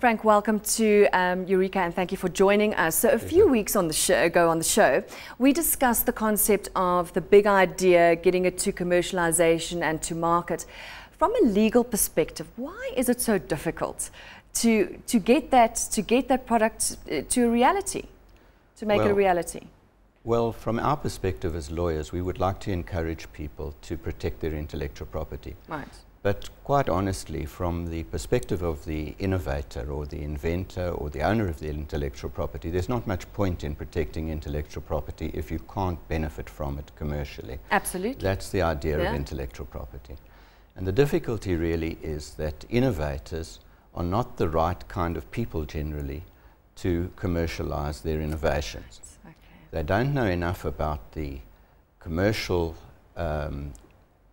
Frank, welcome to Eureka, and thank you for joining us. So a few weeks on the show, we discussed the concept of the big idea, getting it to commercialization and to market. From a legal perspective, why is it so difficult to get that product to a reality, to make it a reality? Well, from our perspective as lawyers, we would like to encourage people to protect their intellectual property. Right. But quite honestly, from the perspective of the innovator or the inventor or the owner of the intellectual property, there's not much point in protecting intellectual property if you can't benefit from it commercially. Absolutely. That's the idea of intellectual property. And the difficulty really is that innovators are not the right kind of people generally to commercialize their innovations. Okay. They don't know enough about the commercial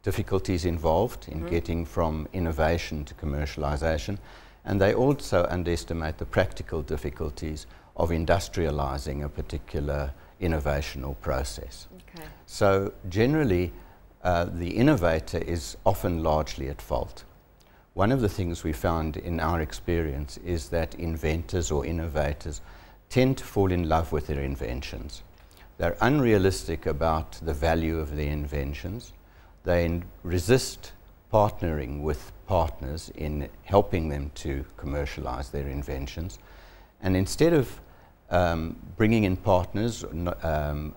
difficulties involved in getting from innovation to commercialization, and they also underestimate the practical difficulties of industrializing a particular innovation or process. Okay. So generally, the innovator is often largely at fault. One of the things we found in our experience is that inventors or innovators tend to fall in love with their inventions. They're unrealistic about the value of their inventions. They resist partnering with partners in helping them to commercialize their inventions. And instead of bringing in partners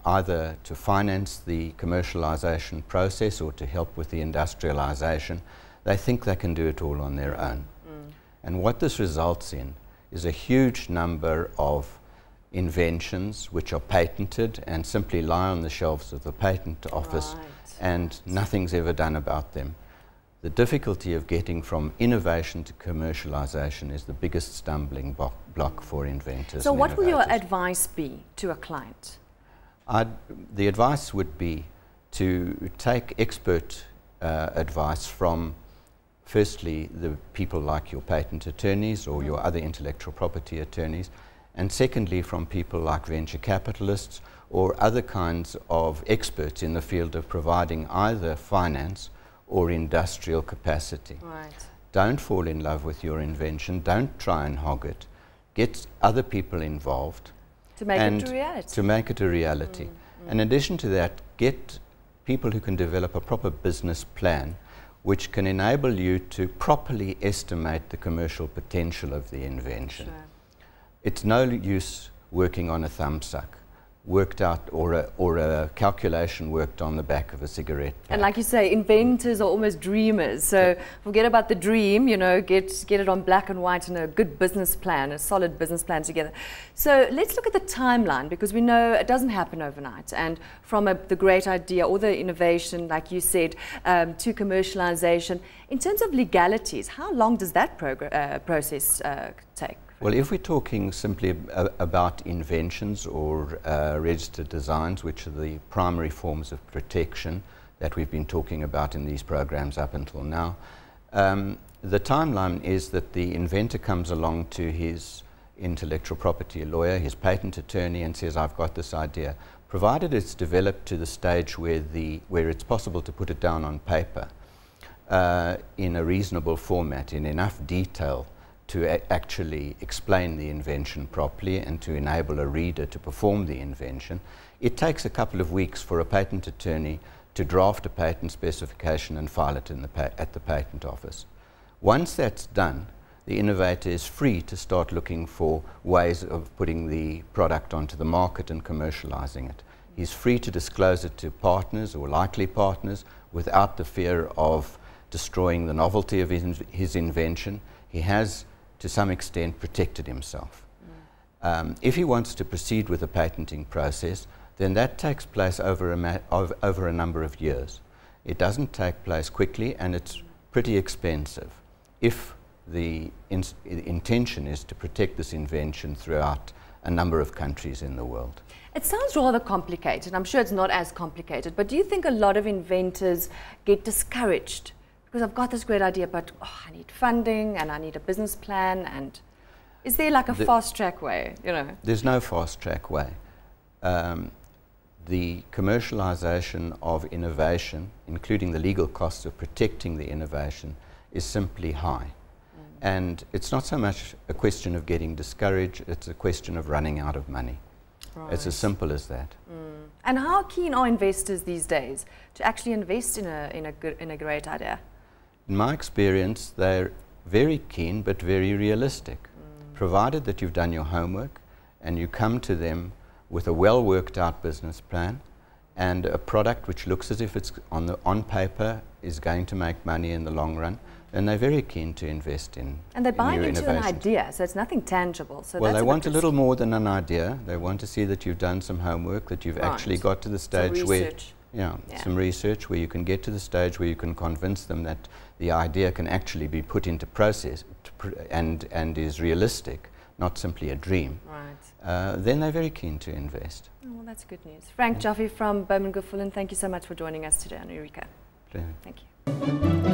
either to finance the commercialization process or to help with the industrialization, they think they can do it all on their own. And what this results in is a huge number of inventions which are patented and simply lie on the shelves of the patent office. Right. And nothing's ever done about them. The difficulty of getting from innovation to commercialization is the biggest stumbling block for inventors. So what will your advice be to a client? The advice would be to take expert advice from, firstly, the people like your patent attorneys or your other intellectual property attorneys, and secondly, from people like venture capitalists or other kinds of experts in the field of providing either finance or industrial capacity. Right. Don't fall in love with your invention. Don't try and hog it. Get other people involved. To make it a reality. To make it a reality. In addition to that, get people who can develop a proper business plan which can enable you to properly estimate the commercial potential of the invention. Sure. It's no use working on a thumbsuck, worked out, or a calculation worked on the back of a cigarette pack. And like you say, inventors are almost dreamers. So forget about the dream, you know, get it on black and white and a good business plan, a solid business plan together. So let's look at the timeline, because we know it doesn't happen overnight. And from the great idea or the innovation, like you said, to commercialization, in terms of legalities, how long does that process take? Well, if we're talking simply about inventions or registered designs, which are the primary forms of protection that we've been talking about in these programs up until now, the timeline is that the inventor comes along to his intellectual property lawyer, his patent attorney, and says, I've got this idea. Provided it's developed to the stage where it's possible to put it down on paper in a reasonable format, in enough detail to actually explain the invention properly and to enable a reader to perform the invention, it takes a couple of weeks for a patent attorney to draft a patent specification and file it at the patent office. Once that's done, the innovator is free to start looking for ways of putting the product onto the market and commercializing it. He's free to disclose it to partners or likely partners without the fear of destroying the novelty of his invention. He has, to some extent, protected himself. If he wants to proceed with the patenting process, then that takes place over a number of years. It doesn't take place quickly, and it's pretty expensive if the intention is to protect this invention throughout a number of countries in the world. It sounds rather complicated. I'm sure it's not as complicated, but do you think a lot of inventors get discouraged? Because I've got this great idea, but I need funding and I need a business plan. And is there like a fast track way, you know? There's no fast track way. The commercialization of innovation, including the legal costs of protecting the innovation, is simply high. And it's not so much a question of getting discouraged, it's a question of running out of money. Right. It's as simple as that. And how keen are investors these days to actually invest in a great idea? In my experience, they're very keen but very realistic, provided that you've done your homework and you come to them with a well worked out business plan and a product which looks as if it's on paper is going to make money in the long run, then they're very keen to invest in. And they're buying new into an idea, so it's nothing tangible. So well, that's they want a little more than an idea. They want to see that you've done some homework, that you've actually got to the stage where, some research, where you can get to the stage where you can convince them that the idea can actually be put into process and is realistic, not simply a dream. Right. Then they're very keen to invest. Oh, well, that's good news. Frank Joffe from Bowman Gilfillan, thank you so much for joining us today on Eureka. Pleasure. Thank you.